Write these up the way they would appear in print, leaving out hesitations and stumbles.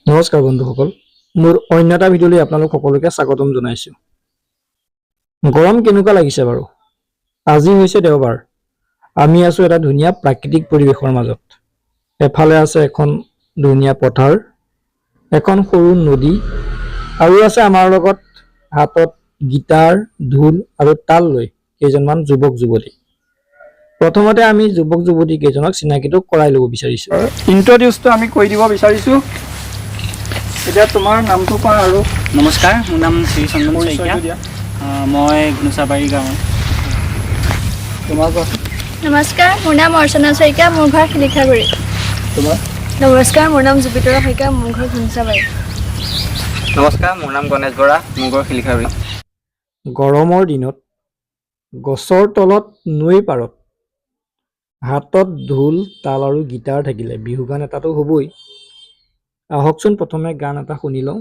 নমস্কাৰ বন্ধুসকল, মোৰ অন্য এটা ভিডিঅ'লৈ আপোনালোক সকলোকে স্বাগতম জনাইছো। গৰম কেনেকুৱা লাগিছে বাৰু? আজি হৈছে দেওবাৰ। আমি আছো এটা ধুনীয়া প্ৰাকৃতিক পৰিৱেশৰ মাজত। এফালে আছে এখন ধুনীয়া পথাৰ, এখন সৰু নদী, আৰু আছে আমাৰ লগত হাতত গিটাৰ, ঢোল আৰু তাল লৈ কেইজনমান যুৱক যুৱতী। প্ৰথমতে আমি যুৱক যুৱতী কেইজনক চিনাকিটো কৰাই ল'ব বিচাৰিছো। ইন্ট্ৰডিউচটো আমি কৰি দিব বিচাৰিছো। এতিয়া তোমাৰ নামটো কোৱা আৰু। নমস্কাৰ, মোৰ নাম শ্ৰী চন্দন শইকীয়া। মই গুণচাবাৰী গাঁৱৰ। তোমাৰ কোৱা। নমস্কাৰ, মোৰ নাম অৰ্চনা শইকীয়া, মোৰ ঘৰ শিলিখাগুৰি। তোমাৰ। নমস্কাৰ, মোৰ নাম জুপিতৰা শইকীয়া, মোৰ ঘৰ গুণচাবাৰী। নমস্কাৰ, মোৰ নাম গণেশ বৰা, মোৰ ঘৰ শিলিখাগুৰি। গৰমৰ দিনত গছৰ তলত নৈৰ পাৰত হাতত ঢোল, তাল আৰু গিটাৰ থাকিলে বিহু গান এটাতো হ'বই। আহকচোন প্ৰথমে গান এটা শুনি লওঁ।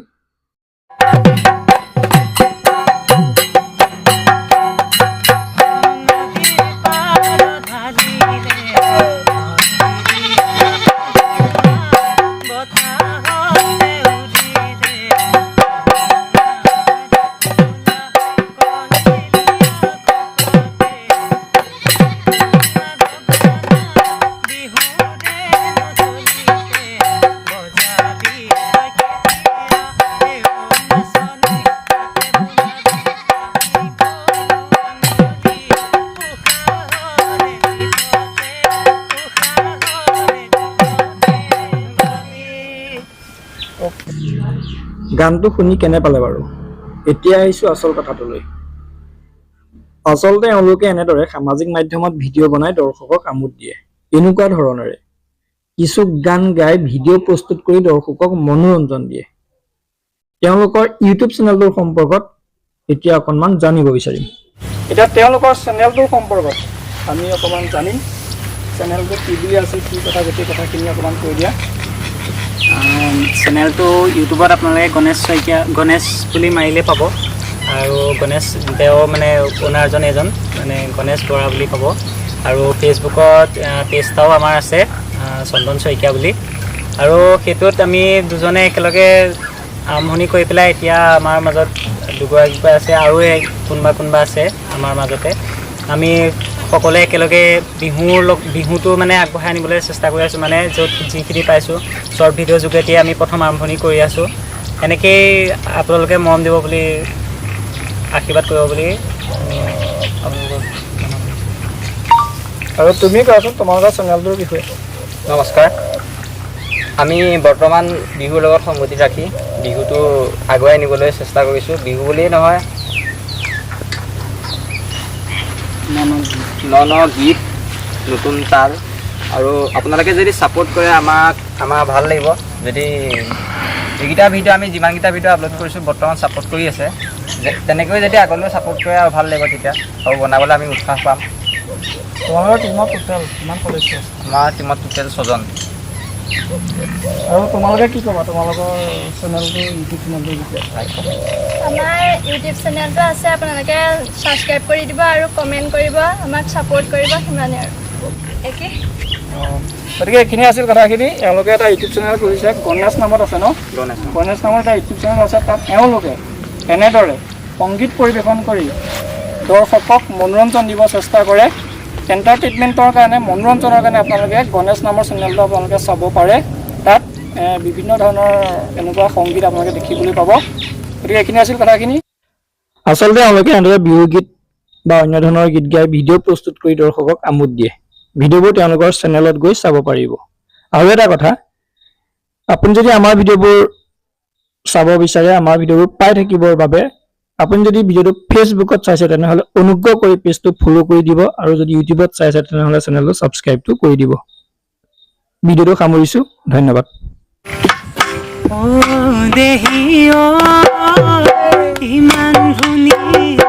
গানটো শুনি কেনে পালে বাৰু? এতিয়া আহিছো আচল কথাটোলৈ। আচলতে এওঁলোকে এনেদৰে সামাজিক মাধ্যমত ভিডিঅ' বনাই দৰ্শকক আমোদ দিয়ে। এনেকুৱা ধৰণেৰে কিছু গান গাই ভিডিঅ' প্ৰস্তুত কৰি দৰ্শকক মনোৰঞ্জন দিয়ে। তেওঁলোকৰ ইউটিউব চেনেলটোৰ সম্পৰ্কত এতিয়া অকণমান জানিব বিচাৰিম। এতিয়া তেওঁলোকৰ চেনেলটোৰ সম্পৰ্কত আমি অকণমান জানিম। চেনেলটো কি বুলি আছে, কি কথা, গোটেই কথাখিনি অকণমান কৈ দিয়া। চেনেলটো ইউটিউবত আপোনালোকে গণেশ বুলি মাৰিলে পাব। আৰু গণেশ তেওঁ মানে অ'নাৰজন এজন মানে গণেশ বৰা বুলি পাব। আৰু ফেচবুকত পেজ এটাও আমাৰ আছে, চন্দন শইকীয়া বুলি। আৰু সেইটোত আমি দুজনে একেলগে আৰম্ভণি কৰি পেলাই এতিয়া আমাৰ মাজত দুগৰাকীকৈ আছে, আৰু কোনোবা আছে আমাৰ মাজতে। আমি সকলোৱে একেলগে বিহুটো মানে আগবঢ়াই আনিবলৈ চেষ্টা কৰি আছোঁ। মানে য'ত যিখিনি পাইছোঁ শ্বৰ্ট ভিডিঅ'ৰ যোগেদি আমি প্ৰথম আৰম্ভণি কৰি আছোঁ। এনেকেই আপোনালোকে মৰম দিব বুলি, আশীৰ্বাদ কৰিব বুলি আৰু তুমি কোৱাচোন তোমালোকৰ চেনেলটোৰ বিষয়ে। নমস্কাৰ, আমি বৰ্তমান বিহুৰ লগত সংগতি ৰাখি বিহুটো আগুৱাই নিবলৈ চেষ্টা কৰিছোঁ। বিহু বুলিয়েই নহয়, ন গীত, নতুন তাল, আৰু আপোনালোকে যদি ছাপোৰ্ট কৰে আমাৰ ভাল লাগিব। যদি এইকেইটা ভিডিঅ' আমি যিমানকেইটা ভিডিঅ' আপলোড কৰিছোঁ বৰ্তমান ছাপোৰ্ট কৰি আছে, তেনেকৈ যদি আগলৈও ছাপোৰ্ট কৰে আৰু ভাল লাগিব তেতিয়া, আৰু বনাবলৈ আমি উৎসাহ পাম। তোমালোকৰ টিমত টোটেল কিমান সদস্য আছে? আমাৰ টিমত টোটেল 6 জন। আৰু তোমালোকে কি ক'বা তোমালোকৰ চেনেলটো, ইউটিউব চেনেলটোৰ বিষয়ে? আমাৰ ইউটিউব চেনেলটো আছে, আপোনালোকে ছাবস্ক্ৰাইব কৰি দিব আৰু কমেণ্ট কৰিব, আমাক ছাপোৰ্ট কৰিব, সিমানেই আৰু একে। গতিকে এইখিনি আছিল কথাখিনি। এওঁলোকে এটা ইউটিউব চেনেল খুলিছে, গণেশ নামত আছে ন? গণেশ নামৰ এটা ইউটিউব চেনেল আছে। তাত এওঁলোকে এনেদৰে সংগীত পৰিৱেশন কৰি দৰ্শকক মনোৰঞ্জন দিব চেষ্টা কৰে। এণ্টাৰটেইনমেণ্টৰ কাৰণে, মনোৰঞ্জনৰ কাৰণে আপোনালোকে গণেশ নামৰ চেনেলটো আপোনালোকে চাব পাৰে। তাত বিভিন্ন ধৰণৰ এনেকুৱা সংগীত আপোনালোকে দেখিবলৈ পাব। গতিকে এইখিনি আছিল কথাখিনি। আচলতে এওঁলোকে এনেদৰে বিহু গীত বা অন্য ধৰণৰ গীত গাই ভিডিঅ' প্ৰস্তুত কৰি দৰ্শকক আমোদ দিয়ে। ভিডিঅ'বোৰ তেওঁলোকৰ চেনেলত গৈ চাব পাৰিব। আৰু এটা কথা, আপুনি যদি আমাৰ ভিডিঅ'বোৰ চাব বিচাৰে, আমাৰ ভিডিঅ'বোৰ পাই থাকিবৰ বাবে আপুনি যদি ভিডিঅ'টো ফেচবুকত চাইছে তেনেহ'লে অনুগ্ৰহ কৰি পেজটো ফ'ল' কৰি দিব, আৰু যদি ইউটিউবত চাইছে তেনেহ'লে চেনেলটো ছাবস্ক্ৰাইবটো কৰি দিব। ভিডিঅ'টো সামৰিছোঁ, ধন্যবাদ। ইমান ধুনীয়া